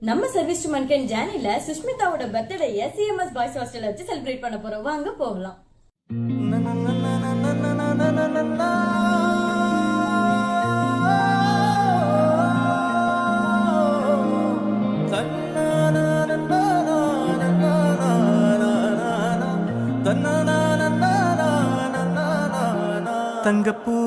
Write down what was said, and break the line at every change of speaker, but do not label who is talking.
நம்ம service to மன்கன் ஜானில சுஷ்மிதாவோட பர்த்டேய CMS boys ஹாஸ்டல்ல வச்சு செலிப்ரேட் பண்ண போறோம். வாங்க போகலாம்.
தங்கப்பூ